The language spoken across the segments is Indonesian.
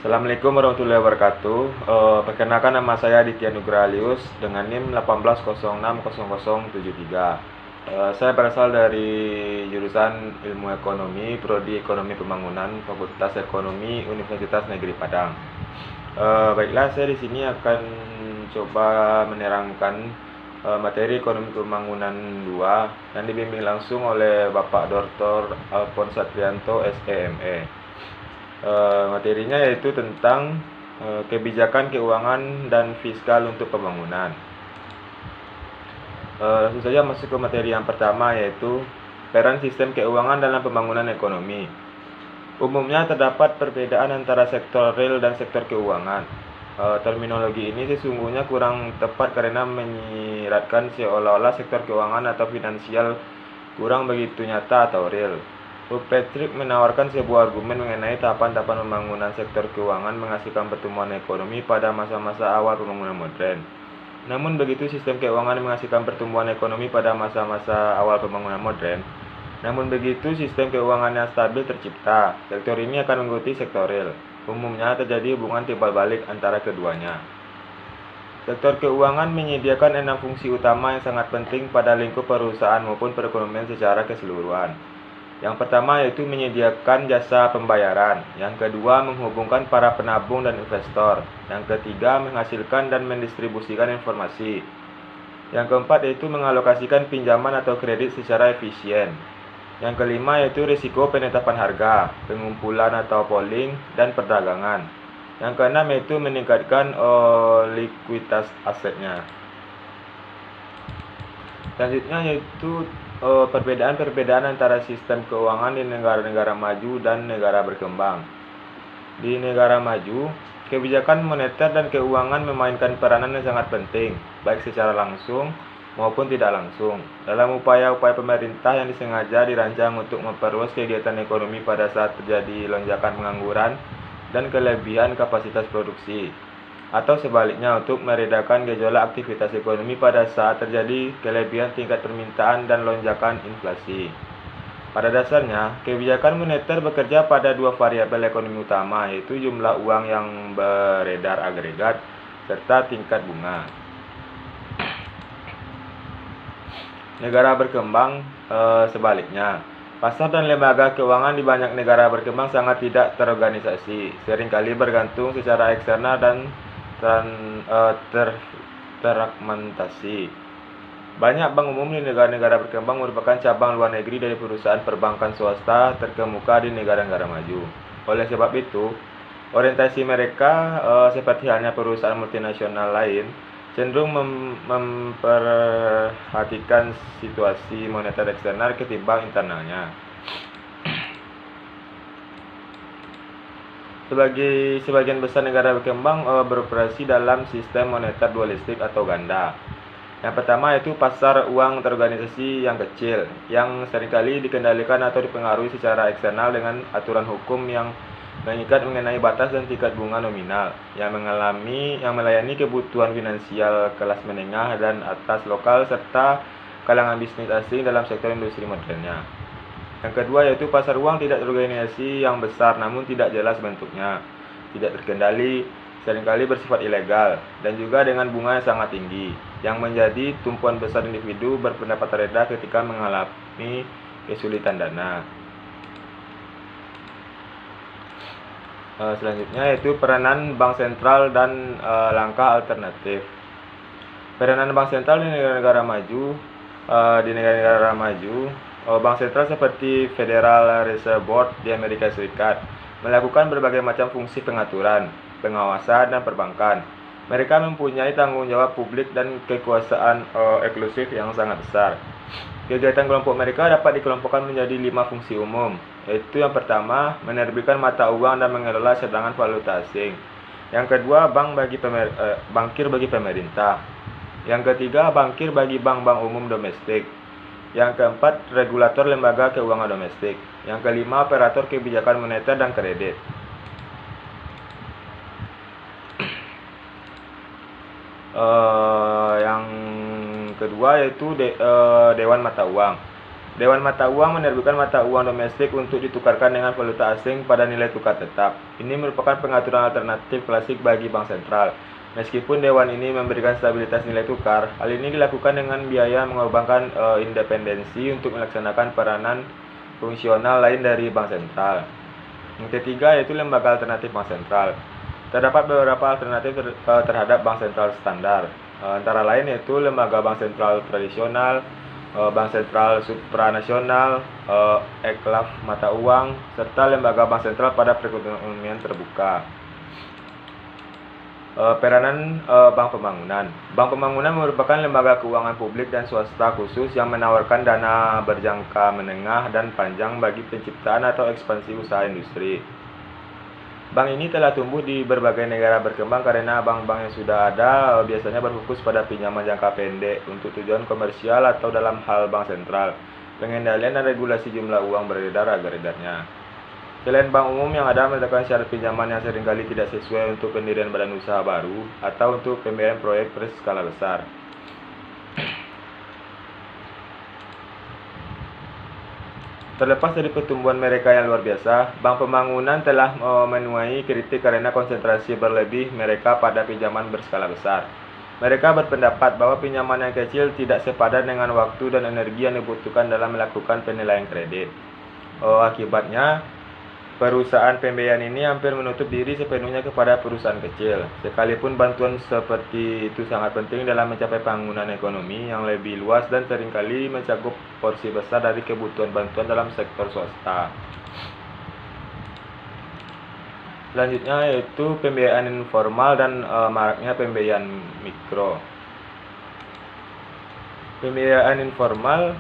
Assalamualaikum warahmatullahi wabarakatuh. Perkenalkan, nama saya Aditya Nugralius dengan NIM 18060073. Saya berasal dari jurusan Ilmu Ekonomi, Prodi Ekonomi Pembangunan, Fakultas Ekonomi Universitas Negeri Padang. Baiklah, saya di sini akan coba menerangkan materi Ekonomi Pembangunan 2 yang dibimbing langsung oleh Bapak Dr. Alphonse Satrianto, SEME. Materinya yaitu tentang kebijakan keuangan dan fiskal untuk pembangunan. Langsung saja masuk ke materi yang pertama, yaitu peran sistem keuangan dalam pembangunan ekonomi. Umumnya terdapat perbedaan antara sektor real dan sektor keuangan. Terminologi ini sesungguhnya kurang tepat karena menyiratkan seolah-olah sektor keuangan atau finansial kurang begitu nyata atau real. Patrick menawarkan sebuah argumen mengenai tahapan-tahapan pembangunan sektor keuangan menghasilkan pertumbuhan ekonomi pada masa-masa awal pembangunan modern. Namun begitu sistem keuangan menghasilkan pertumbuhan ekonomi pada masa-masa awal pembangunan modern, namun begitu sistem keuangan yang stabil tercipta, sektor ini akan mengikuti sektor real. Umumnya terjadi hubungan timbal balik antara keduanya. Sektor keuangan menyediakan 6 fungsi utama yang sangat penting pada lingkup perusahaan maupun perekonomian secara keseluruhan. Yang pertama yaitu menyediakan jasa pembayaran. Yang kedua, menghubungkan para penabung dan investor. Yang ketiga, menghasilkan dan mendistribusikan informasi. Yang keempat yaitu mengalokasikan pinjaman atau kredit secara efisien. Yang kelima yaitu risiko penetapan harga, pengumpulan atau pooling, dan perdagangan. Yang keenam yaitu meningkatkan likuiditas asetnya. Selanjutnya yaitu perbedaan-perbedaan antara sistem keuangan di negara-negara maju dan negara berkembang. Di negara maju, kebijakan moneter dan keuangan memainkan peranan yang sangat penting, baik secara langsung maupun tidak langsung, dalam upaya-upaya pemerintah yang disengaja dirancang untuk memperluas kegiatan ekonomi pada saat terjadi lonjakan pengangguran dan kelebihan kapasitas produksi, atau sebaliknya untuk meredakan gejolak aktivitas ekonomi pada saat terjadi kelebihan tingkat permintaan dan lonjakan inflasi. Pada dasarnya, kebijakan moneter bekerja pada dua variabel ekonomi utama, yaitu jumlah uang yang beredar agregat serta tingkat bunga. Negara berkembang sebaliknya. Pasar dan lembaga keuangan di banyak negara berkembang sangat tidak terorganisasi, seringkali bergantung secara eksternal dan terfragmentasi. Banyak bank umum di negara-negara berkembang merupakan cabang luar negeri dari perusahaan perbankan swasta terkemuka di negara-negara maju. Oleh sebab itu, orientasi mereka seperti halnya perusahaan multinasional lain cenderung memperhatikan situasi moneter eksternal ketimbang internalnya. Sebagian besar negara berkembang beroperasi dalam sistem moneter dualistik atau ganda. Yang pertama yaitu pasar uang terorganisasi yang kecil, yang seringkali dikendalikan atau dipengaruhi secara eksternal dengan aturan hukum yang mengikat mengenai batas dan tingkat bunga nominal, yang melayani kebutuhan finansial kelas menengah dan atas lokal serta kalangan bisnis asing dalam sektor industri modernnya. Yang kedua yaitu pasar uang tidak terorganisasi yang besar namun tidak jelas bentuknya, tidak terkendali, seringkali bersifat ilegal, dan juga dengan bunga yang sangat tinggi, yang menjadi tumpuan besar individu berpendapat rendah ketika mengalami kesulitan dana. Selanjutnya yaitu peranan bank sentral dan langkah alternatif. Peranan bank sentral di negara-negara maju, bank sentral seperti Federal Reserve Board di Amerika Serikat melakukan berbagai macam fungsi pengaturan, pengawasan, dan perbankan. Mereka mempunyai tanggung jawab publik dan kekuasaan eksklusif yang sangat besar. Kegiatan kelompok mereka dapat dikelompokkan menjadi 5 fungsi umum, yaitu yang pertama, menerbitkan mata uang dan mengelola cadangan valuta asing. Yang kedua, bankir bagi pemerintah. Yang ketiga, bankir bagi bank-bank umum domestik. Yang keempat, regulator lembaga keuangan domestik. Yang kelima, operator kebijakan moneter dan kredit. Yang kedua yaitu Dewan Mata Uang. Dewan Mata Uang menerbitkan mata uang domestik untuk ditukarkan dengan valuta asing pada nilai tukar tetap. Ini merupakan pengaturan alternatif klasik bagi bank sentral. Meskipun dewan ini memberikan stabilitas nilai tukar, hal ini dilakukan dengan biaya mengorbankan independensi untuk melaksanakan peranan fungsional lain dari bank sentral. Yang ketiga yaitu lembaga alternatif bank sentral. Terdapat beberapa alternatif terhadap bank sentral standar, antara lain yaitu lembaga bank sentral tradisional, bank sentral supranasional, eklaf mata uang, serta lembaga bank sentral pada perekonomian terbuka. Peranan Bank Pembangunan. Bank Pembangunan merupakan lembaga keuangan publik dan swasta khusus yang menawarkan dana berjangka menengah dan panjang bagi penciptaan atau ekspansi usaha industri. Bank ini telah tumbuh di berbagai negara berkembang karena bank-bank yang sudah ada biasanya berfokus pada pinjaman jangka pendek untuk tujuan komersial atau dalam hal bank sentral, pengendalian dan regulasi jumlah uang beredar agar edarnya. Selain bank umum yang ada meletakkan syarat pinjaman yang seringkali tidak sesuai untuk pendirian badan usaha baru atau untuk pembiayaan proyek berskala besar. Terlepas dari pertumbuhan mereka yang luar biasa, Bank Pembangunan telah menuai kritik karena konsentrasi berlebih mereka pada pinjaman berskala besar. Mereka berpendapat bahwa pinjaman yang kecil tidak sepadan dengan waktu dan energi yang dibutuhkan dalam melakukan penilaian kredit. Akibatnya, perusahaan pembiayaan ini hampir menutup diri sepenuhnya kepada perusahaan kecil. Sekalipun bantuan seperti itu sangat penting dalam mencapai pembangunan ekonomi yang lebih luas dan seringkali mencakup porsi besar dari kebutuhan bantuan dalam sektor swasta. Selanjutnya yaitu pembiayaan informal dan maraknya pembiayaan mikro. Pembiayaan informal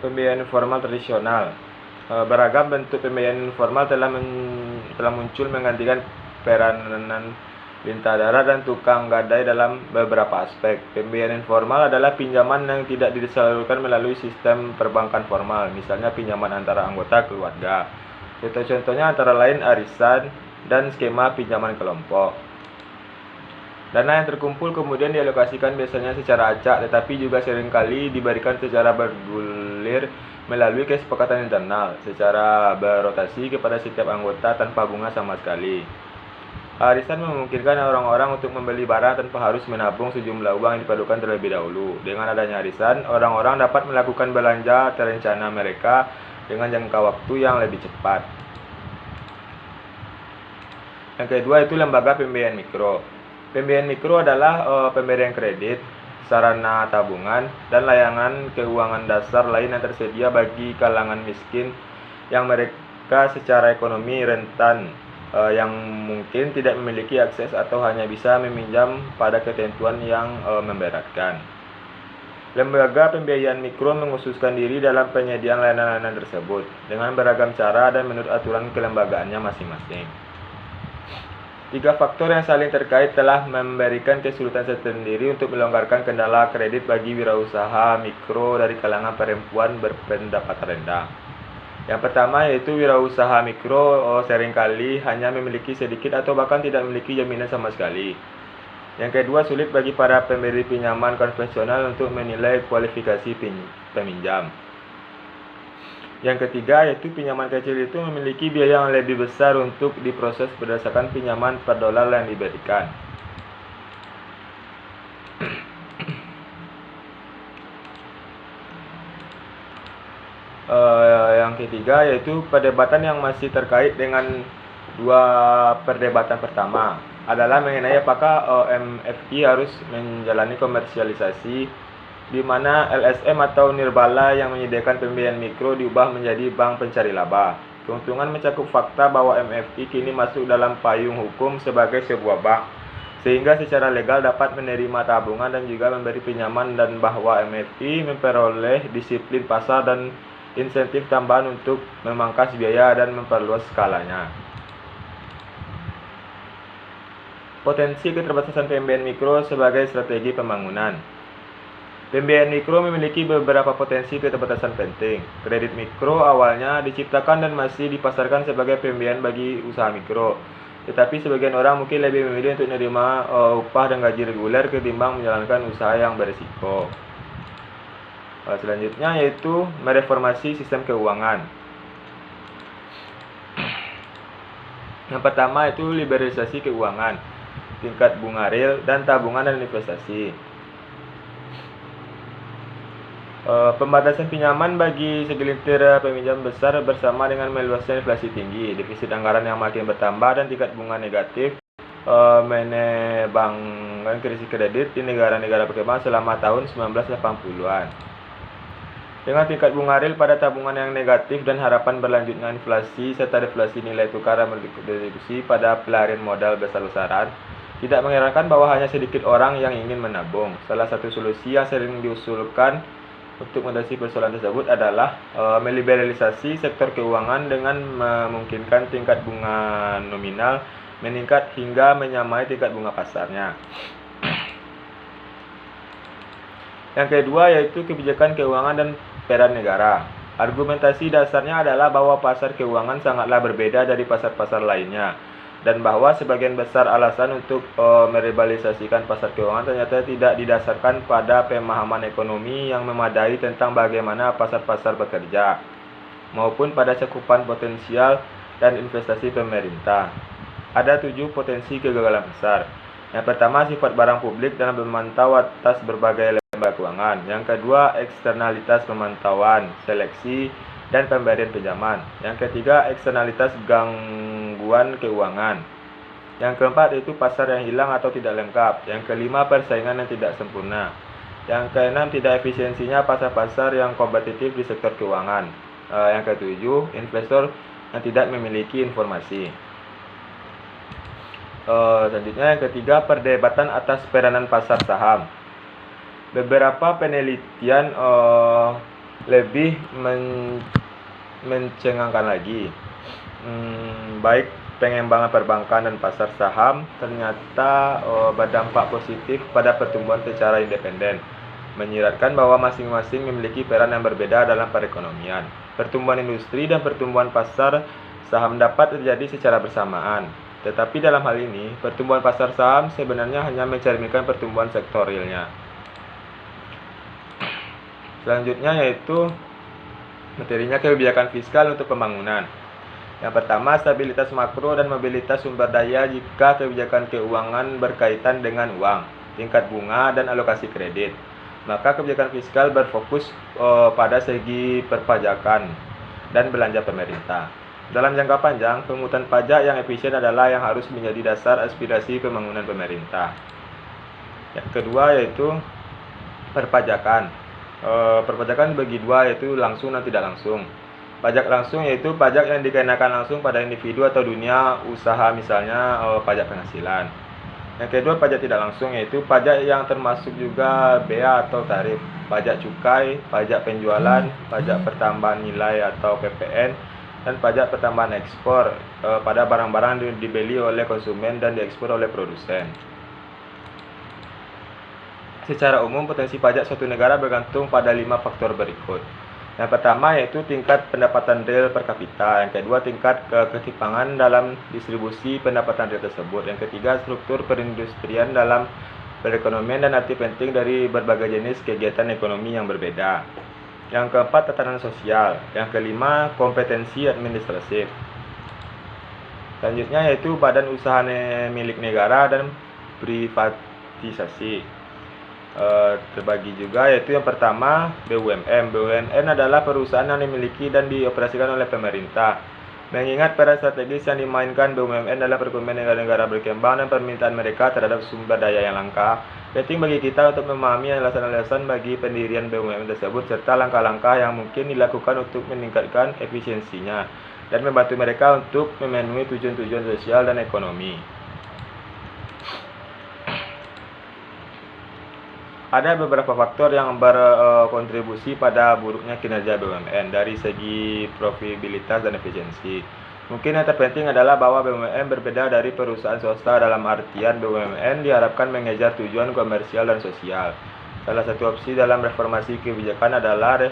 Pembiayaan informal tradisional. Beragam bentuk pembiayaan informal telah muncul menggantikan peranan lintah darat dan tukang gadai dalam beberapa aspek. Pembiayaan informal adalah pinjaman yang tidak disalurkan melalui sistem perbankan formal, misalnya pinjaman antara anggota keluarga. Contoh-contohnya antara lain arisan dan skema pinjaman kelompok. Dana yang terkumpul kemudian dialokasikan biasanya secara acak, tetapi juga seringkali diberikan secara bergulir melalui kesepakatan internal, secara berotasi kepada setiap anggota tanpa bunga sama sekali. Arisan memungkinkan orang-orang untuk membeli barang tanpa harus menabung sejumlah uang yang dipadukan terlebih dahulu. Dengan adanya arisan, orang-orang dapat melakukan belanja terencana mereka dengan jangka waktu yang lebih cepat. Yang kedua itu lembaga pembiayaan mikro. Pembiayaan mikro adalah pemberian kredit, sarana tabungan, dan layanan keuangan dasar lain yang tersedia bagi kalangan miskin yang mereka secara ekonomi rentan, yang mungkin tidak memiliki akses atau hanya bisa meminjam pada ketentuan yang memberatkan. Lembaga pembiayaan mikro mengkhususkan diri dalam penyediaan layanan-layanan tersebut dengan beragam cara dan menurut aturan kelembagaannya masing-masing. Tiga faktor yang saling terkait telah memberikan kesulitan tersendiri untuk melonggarkan kendala kredit bagi wirausaha mikro dari kalangan perempuan berpendapatan rendah. Yang pertama yaitu wirausaha mikro seringkali hanya memiliki sedikit atau bahkan tidak memiliki jaminan sama sekali. Yang kedua, sulit bagi para pemberi pinjaman konvensional untuk menilai kualifikasi peminjam. Yang ketiga yaitu pinjaman kecil itu memiliki biaya yang lebih besar untuk diproses berdasarkan pinjaman per dolar yang diberikan. Yang ketiga yaitu perdebatan yang masih terkait dengan dua perdebatan pertama adalah mengenai apakah MFI harus menjalani komersialisasi, di mana LSM atau Nirbala yang menyediakan pembiayaan mikro diubah menjadi bank pencari laba. Keuntungan mencakup fakta bahwa MFI kini masuk dalam payung hukum sebagai sebuah bank, sehingga secara legal dapat menerima tabungan dan juga memberi pinjaman, dan bahwa MFI memperoleh disiplin pasar dan insentif tambahan untuk memangkas biaya dan memperluas skalanya. Potensi keterbatasan pembiayaan mikro sebagai strategi pembangunan. Pembiayaan mikro memiliki beberapa potensi keterbatasan penting. Kredit mikro awalnya diciptakan dan masih dipasarkan sebagai pembiayaan bagi usaha mikro. Tetapi sebagian orang mungkin lebih memilih untuk menerima upah dan gaji reguler ketimbang menjalankan usaha yang berisiko. Selanjutnya yaitu mereformasi sistem keuangan. Yang pertama itu liberalisasi keuangan, tingkat bunga real dan tabungan dan investasi. Pembatasan pinjaman bagi segelintir peminjam besar bersama dengan meluasnya inflasi tinggi, defisit anggaran yang makin bertambah dan tingkat bunga negatif menyebabkan krisis kredit di negara-negara berkembang selama tahun 1980-an. Dengan tingkat bunga real pada tabungan yang negatif dan harapan berlanjutnya inflasi serta deflasi nilai tukar yang berdistribusi pada pelarian modal besar-besaran, tidak mengherankan bahwa hanya sedikit orang yang ingin menabung. Salah satu solusi yang sering diusulkan untuk mengatasi persoalan tersebut adalah meliberalisasi sektor keuangan dengan memungkinkan tingkat bunga nominal meningkat hingga menyamai tingkat bunga pasarnya. Yang kedua yaitu kebijakan keuangan dan peran negara. Argumentasi dasarnya adalah bahwa pasar keuangan sangatlah berbeda dari pasar-pasar lainnya, dan bahwa sebagian besar alasan untuk merebalisasikan pasar keuangan ternyata tidak didasarkan pada pemahaman ekonomi yang memadai tentang bagaimana pasar-pasar bekerja, maupun pada cakupan potensial dan investasi pemerintah. Ada 7 potensi kegagalan besar. Yang pertama, sifat barang publik dalam memantau atas berbagai lembaga keuangan. Yang kedua, eksternalitas pemantauan, seleksi, dan pemberian pinjaman. Yang ketiga, eksternalitas gangguan keuangan. Yang keempat itu pasar yang hilang atau tidak lengkap. Yang kelima, persaingan yang tidak sempurna. Yang keenam, tidak efisiensinya pasar-pasar yang kompetitif di sektor keuangan. Yang ketujuh, investor yang tidak memiliki informasi. Selanjutnya yang ketiga, perdebatan atas peranan pasar saham. Beberapa penelitian lebih mencengangkan lagi. Baik pengembangan perbankan dan pasar saham ternyata berdampak positif pada pertumbuhan secara independen, menyiratkan bahwa masing-masing memiliki peran yang berbeda dalam perekonomian. Pertumbuhan industri dan pertumbuhan pasar saham dapat terjadi secara bersamaan. Tetapi dalam hal ini, pertumbuhan pasar saham sebenarnya hanya mencerminkan pertumbuhan sektor realnya. Selanjutnya yaitu materinya kebijakan fiskal untuk pembangunan. Yang pertama, stabilitas makro dan mobilitas sumber daya jika kebijakan keuangan berkaitan dengan uang, tingkat bunga, dan alokasi kredit. Maka kebijakan fiskal berfokus pada segi perpajakan dan belanja pemerintah. Dalam jangka panjang, pemungutan pajak yang efisien adalah yang harus menjadi dasar aspirasi pembangunan pemerintah. Yang kedua yaitu perpajakan. Perpajakan dibagi dua, yaitu langsung dan tidak langsung. Pajak langsung yaitu pajak yang dikenakan langsung pada individu atau dunia usaha, misalnya pajak penghasilan. Yang kedua, pajak tidak langsung yaitu pajak yang termasuk juga bea atau tarif, pajak cukai, pajak penjualan, pajak pertambahan nilai atau PPN, dan pajak pertambahan ekspor pada barang-barang yang dibeli oleh konsumen dan diekspor oleh produsen. Secara umum, potensi pajak suatu negara bergantung pada 5 faktor berikut. Yang pertama yaitu tingkat pendapatan real per kapita. Yang kedua, tingkat ketimpangan dalam distribusi pendapatan real tersebut. Yang ketiga, struktur perindustrian dalam perekonomian dan arti penting dari berbagai jenis kegiatan ekonomi yang berbeda. Yang keempat, tatanan sosial. Yang kelima, kompetensi administratif. Selanjutnya yaitu badan usaha milik negara dan privatisasi. Terbagi juga yaitu yang pertama, BUMN. BUMN adalah perusahaan yang dimiliki dan dioperasikan oleh pemerintah. Mengingat peran strategis yang dimainkan BUMN dalam perekonomian negara-negara berkembang dan permintaan mereka terhadap sumber daya yang langka, penting bagi kita untuk memahami alasan-alasan bagi pendirian BUMN tersebut serta langkah-langkah yang mungkin dilakukan untuk meningkatkan efisiensinya dan membantu mereka untuk memenuhi tujuan-tujuan sosial dan ekonomi. Ada beberapa faktor yang berkontribusi pada buruknya kinerja BUMN dari segi profitabilitas dan efisiensi. Mungkin yang terpenting adalah bahwa BUMN berbeda dari perusahaan swasta dalam artian BUMN diharapkan mengejar tujuan komersial dan sosial. Salah satu opsi dalam reformasi kebijakan adalah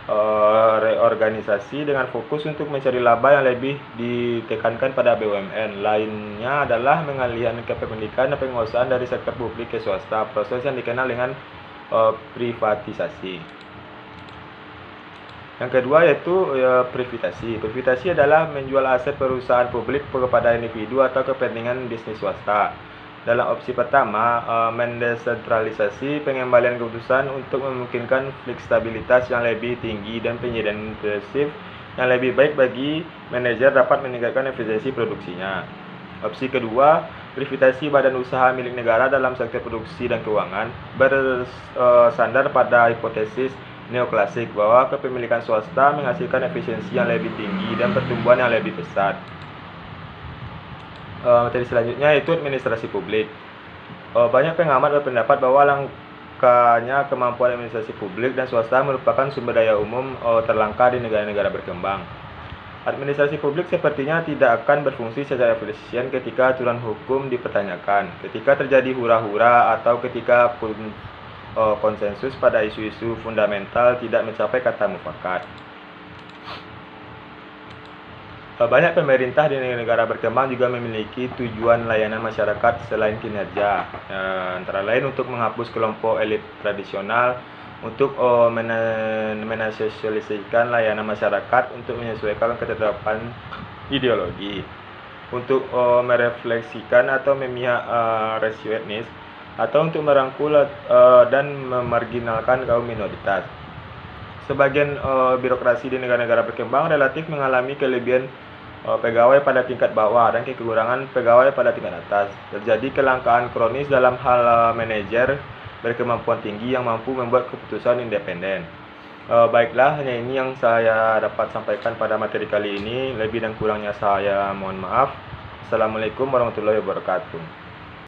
reorganisasi dengan fokus untuk mencari laba yang lebih ditekankan pada BUMN. Lainnya adalah mengalihkan kepemilikan dan penguasaan dari sektor publik ke swasta, proses yang dikenal dengan privatisasi. Yang kedua yaitu privitasi. Privitasi adalah menjual aset perusahaan publik kepada individu atau kepentingan bisnis swasta. Dalam opsi pertama, mendesentralisasi pengembalian keputusan untuk memungkinkan fleksibilitas yang lebih tinggi dan penyediaan intensif yang lebih baik bagi manajer dapat meningkatkan efisiensi produksinya. Opsi kedua, privitasi badan usaha milik negara dalam sektor produksi dan keuangan bersandar pada hipotesis neoklasik bahwa kepemilikan swasta menghasilkan efisiensi yang lebih tinggi dan pertumbuhan yang lebih pesat. Materi selanjutnya yaitu administrasi publik. Banyak pengamat berpendapat bahwa langkanya kemampuan administrasi publik dan swasta merupakan sumber daya umum terlangkah di negara-negara berkembang. Administrasi publik sepertinya tidak akan berfungsi secara efisien ketika aturan hukum dipertanyakan, ketika terjadi hura-hura, atau ketika konsensus pada isu-isu fundamental tidak mencapai kata mufakat. Banyak pemerintah di negara berkembang juga memiliki tujuan layanan masyarakat selain kinerja, antara lain untuk menghapus kelompok elit tradisional, untuk menasosialisasikan layanan masyarakat untuk menyesuaikan ketetapan ideologi, untuk merefleksikan atau memihak rasio etnis, atau untuk merangkul dan memarginalkan kaum minoritas. Sebagian birokrasi di negara-negara berkembang relatif mengalami kelebihan pegawai pada tingkat bawah dan kekurangan pegawai pada tingkat atas. Terjadi kelangkaan kronis dalam hal manajer berkemampuan tinggi yang mampu membuat keputusan independen. Baiklah, hanya ini yang saya dapat sampaikan pada materi kali ini. Lebih dan kurangnya saya mohon maaf. Assalamualaikum warahmatullahi wabarakatuh.